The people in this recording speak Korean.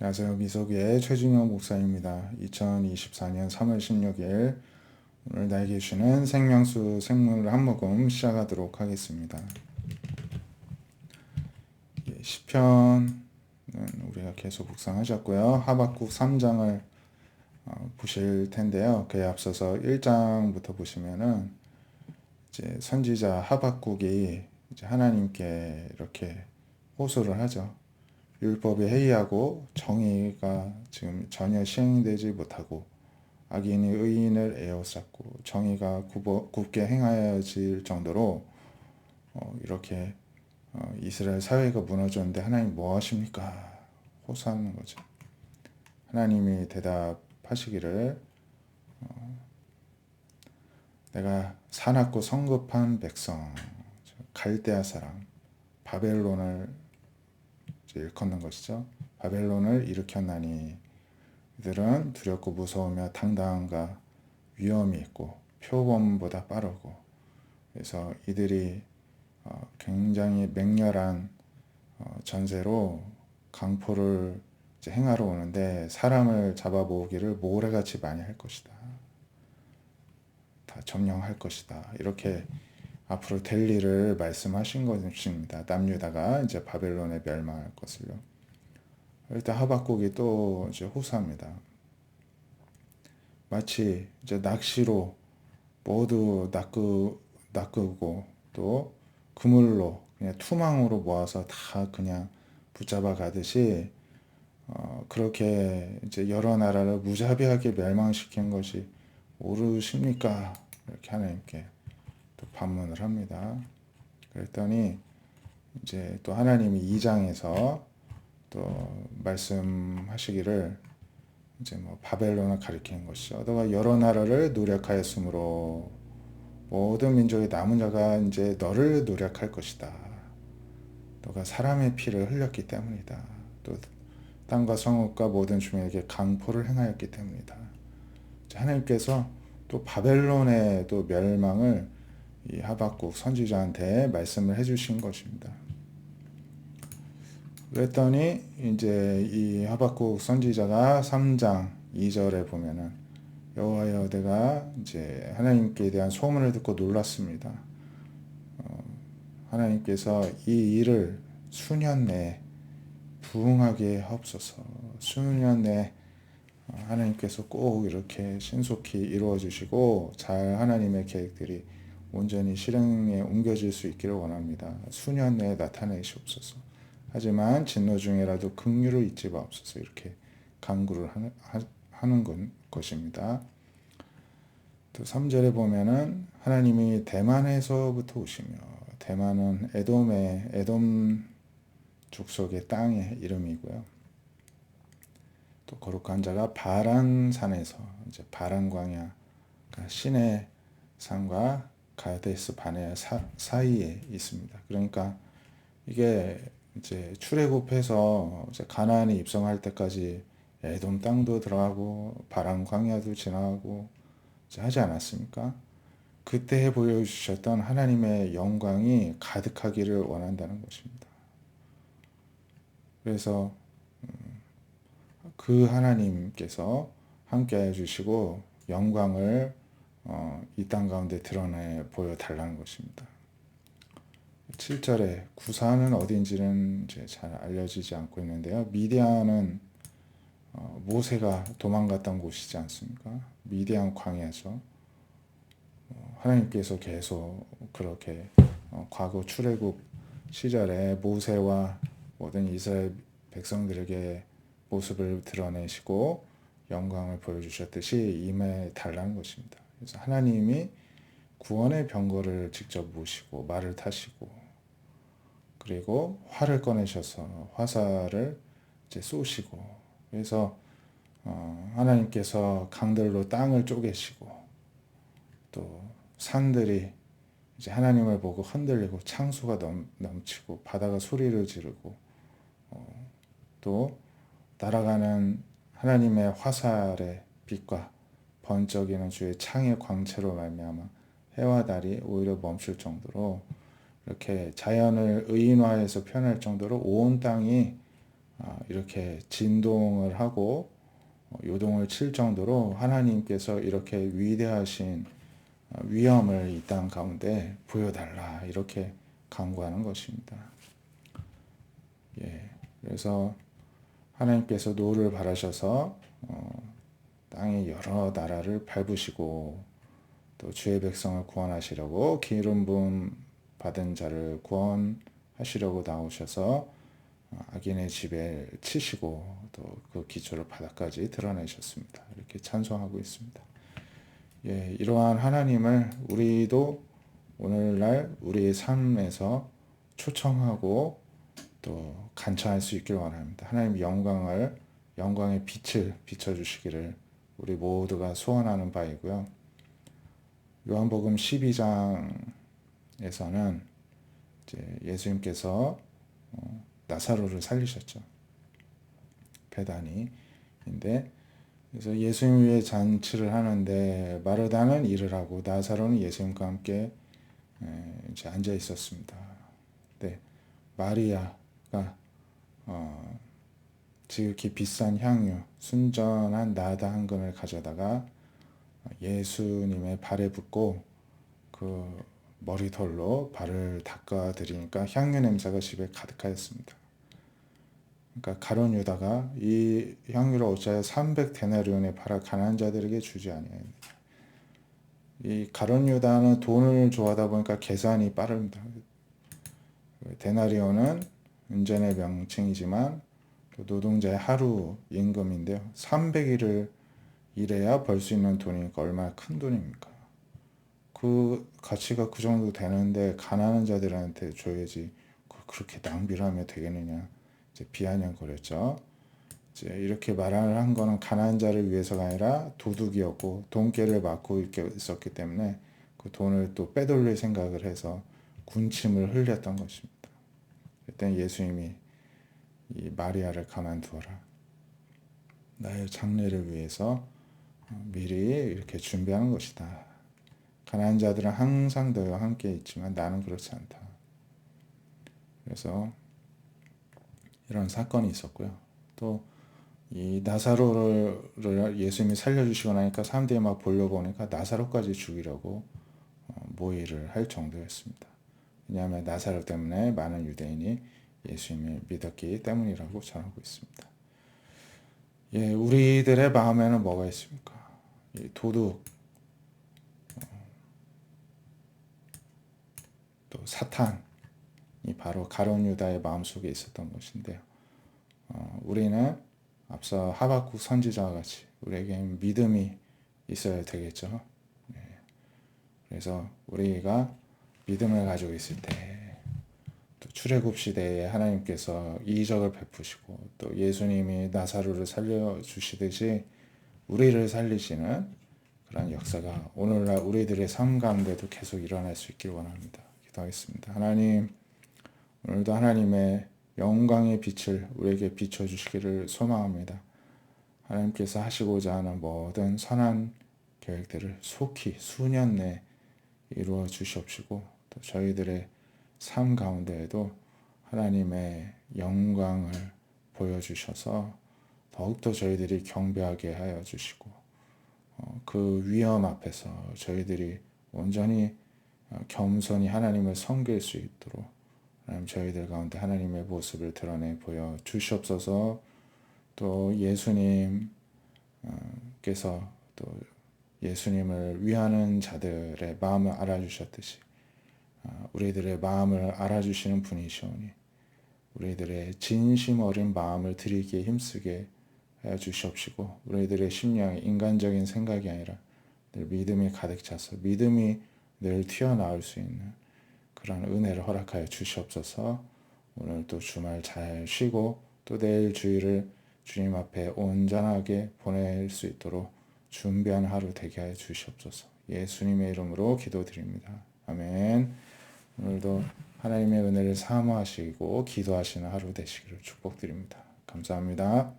안녕하세요. 미소기의 최진영 목사입니다. 2024년 3월 16일 오늘 나에게 주시는 생명수 생물 한 모금 시작하도록 하겠습니다. 시편은 우리가 계속 묵상하셨고요. 하박국 3장을 보실 텐데요. 그에 앞서서 1장부터 보시면은 이제 선지자 하박국이 이제 하나님께 이렇게 호소를 하죠. 율법이 해이하고 정의가 지금 전혀 시행되지 못하고 악인이 의인을 에워쌌고 정의가 굽게 행하여질 정도로 이렇게 이스라엘 사회가 무너졌는데 하나님 뭐 하십니까? 호소하는 거죠. 하나님이 대답하시기를 내가 사납고 성급한 백성 갈대아 사람 바벨론을 일컫는 것이죠. 바벨론을 일으켰나니 이들은 두렵고 무서우며 당당함과 위엄이 있고 표범보다 빠르고 그래서 이들이 굉장히 맹렬한 전세로 강포를 행하러 오는데 사람을 잡아모으기를 모래같이 많이 할 것이다. 다 점령할 것이다. 이렇게 앞으로 될 일을 말씀하신 것입니다. 남유다가 이제 바벨론에 멸망할 것을요. 일단 하박국이 또 이제 호소합니다. 마치 이제 낚시로 모두 낚고 또 그물로 그냥 투망으로 모아서 다 그냥 붙잡아 가듯이 그렇게 이제 여러 나라를 무자비하게 멸망시킨 것이 옳으십니까? 이렇게 하나님께 또 반문을 합니다. 그랬더니 이제 또 하나님이 2장에서 또 말씀하시기를 이제 뭐 바벨론을 가리키는 것이죠. 너가 여러 나라를 노력하였으므로 모든 민족의 남은 자가 이제 너를 노력할 것이다. 너가 사람의 피를 흘렸기 때문이다. 또 땅과 성읍과 모든 주민에게 강포를 행하였기 때문이다. 하나님께서 또 바벨론의 또 멸망을 이 하박국 선지자한테 말씀을 해주신 것입니다. 그랬더니 이제 이 하박국 선지자가 3장 2절에 보면은 여호와여 내가 이제 하나님께 대한 소문을 듣고 놀랐습니다. 하나님께서 이 일을 수년 내에 부응하게 하옵소서. 수년 내에 하나님께서 꼭 이렇게 신속히 이루어 주시고 잘 하나님의 계획들이 온전히 실행에 옮겨질 수 있기를 원합니다. 수년 내에 나타내시옵소서. 하지만 진노 중에라도 긍휼을 잊지 마옵소서. 이렇게 간구를 하는 것입니다. 또 3절에 보면은 하나님이 대만에서부터 오시며 대만은 에돔 족속의 땅의 이름이고요. 또 거룩한 자가 바란 산에서 이제 바란 광야 그러니까 시내 산과 가데스 바네아 사이에 있습니다. 그러니까 이게 이제 출애굽해서 이제 가나안에 입성할 때까지 에돔 땅도 들어가고 바란 광야도 지나가고 하지 않았습니까? 그때 보여주셨던 하나님의 영광이 가득하기를 원한다는 것입니다. 그래서 그 하나님께서 함께해 주시고 영광을 이 땅 가운데 드러내 보여달라는 것입니다. 7절에 구사는 어딘지는 이제 잘 알려지지 않고 있는데요. 미디안은 모세가 도망갔던 곳이지 않습니까? 미디안 광야죠. 하나님께서 계속 그렇게 과거 출애굽 시절에 모세와 모든 이스라엘 백성들에게 모습을 드러내시고 영광을 보여주셨듯이 임해 달라는 것입니다. 그래서 하나님이 구원의 병거를 직접 모시고 말을 타시고 그리고 활을 꺼내셔서 화살을 이제 쏘시고 그래서 하나님께서 강들로 땅을 쪼개시고 또 산들이 이제 하나님을 보고 흔들리고 창수가 넘치고 바다가 소리를 지르고 또 날아가는 하나님의 화살의 빛과 번쩍이는 주의 창의 광채로 말미암아 해와 달이 오히려 멈출 정도로 이렇게 자연을 의인화해서 표현할 정도로 온 땅이 이렇게 진동을 하고 요동을 칠 정도로 하나님께서 이렇게 위대하신 위엄을 이 땅 가운데 보여달라 이렇게 간구하는 것입니다. 예, 그래서 하나님께서 노를 바라셔서 땅의 여러 나라를 밟으시고 또 주의 백성을 구원하시려고 기름 부음 받은 자를 구원하시려고 나오셔서 악인의 집에 치시고 또 그 기초를 바닥까지 드러내셨습니다. 이렇게 찬송하고 있습니다. 예, 이러한 하나님을 우리도 오늘날 우리의 삶에서 초청하고 또 간청할 수 있기를 원합니다. 하나님 영광의 빛을 비춰주시기를 우리 모두가 소원하는 바이고요. 요한복음 12장에서는 이제 예수님께서 나사로를 살리셨죠. 베다니인데 그래서 예수님 위에 잔치를 하는데 마르다는 일을 하고 나사로는 예수님과 함께 이제 앉아 있었습니다. 네, 마리아가 지극히 비싼 향유, 순전한 나다 한 금을 가져다가 예수님의 발에 붓고 그 머리털로 발을 닦아 드리니까 향유 냄새가 집에 가득하였습니다. 그러니까 가룟 유다가 이 향유를 어찌하여 300데나리온에 팔아 가난한 자들에게 주지 아니하였느냐. 이 가룟 유다는 돈을 좋아하다 보니까 계산이 빠릅니다. 데나리온은 은전의 명칭이지만 노동자의 하루 임금인데요. 300일을 일해야 벌 수 있는 돈이니까 얼마나 큰 돈입니까? 그 가치가 그 정도 되는데 가난한 자들한테 줘야지 그렇게 낭비를 하면 되겠느냐. 이제 비아냥거렸죠. 이제 이렇게 말을 한 거는 가난한 자를 위해서가 아니라 도둑이었고 돈깨를 맞고 이렇게 있었기 때문에 그 돈을 또 빼돌릴 생각을 해서 군침을 흘렸던 것입니다. 그때 예수님이 이 마리아를 가만두어라. 나의 장례를 위해서 미리 이렇게 준비하는 것이다. 가난한 자들은 항상 너희와 함께 있지만 나는 그렇지 않다. 그래서 이런 사건이 있었고요. 또 이 나사로를 예수님이 살려주시고 나니까 사람들이 막 보려고 오니까 나사로까지 죽이려고 모의를 할 정도였습니다. 왜냐하면 나사로 때문에 많은 유대인이 예수님을 믿었기 때문이라고 전하고 있습니다. 예, 우리들의 마음에는 뭐가 있습니까? 이 도둑, 또 사탄이 바로 가룟 유다의 마음속에 있었던 것인데요. 우리는 앞서 하박국 선지자와 같이 우리에게 믿음이 있어야 되겠죠. 네. 그래서 우리가 믿음을 가지고 있을 때, 또 출애굽 시대에 하나님께서 이적을 베푸시고 또 예수님이 나사로를 살려주시듯이 우리를 살리시는 그런 역사가 오늘날 우리들의 삶 가운데도 계속 일어날 수 있길 원합니다. 기도하겠습니다. 하나님, 오늘도 하나님의 영광의 빛을 우리에게 비춰주시기를 소망합니다. 하나님께서 하시고자 하는 모든 선한 계획들을 속히 수년 내에 이루어 주시옵시고 또 저희들의 삶 가운데에도 하나님의 영광을 보여주셔서 더욱더 저희들이 경배하게 하여 주시고 그 위험 앞에서 저희들이 온전히 겸손히 하나님을 섬길 수 있도록 하나님 저희들 가운데 하나님의 모습을 드러내 보여 주시옵소서. 또 예수님께서 또 예수님을 위하는 자들의 마음을 알아주셨듯이 우리들의 마음을 알아주시는 분이시오니 우리들의 진심 어린 마음을 드리기에 힘쓰게 하여 주시옵시고 우리들의 심령이 인간적인 생각이 아니라 늘 믿음이 가득 차서 믿음이 늘 튀어나올 수 있는 그런 은혜를 허락하여 주시옵소서. 오늘 또 주말 잘 쉬고 또 내일 주일을 주님 앞에 온전하게 보낼 수 있도록 준비하는 하루 되게 하여 주시옵소서. 예수님의 이름으로 기도드립니다. 아멘. 오늘도 하나님의 은혜를 사모하시고 기도하시는 하루 되시기를 축복드립니다. 감사합니다.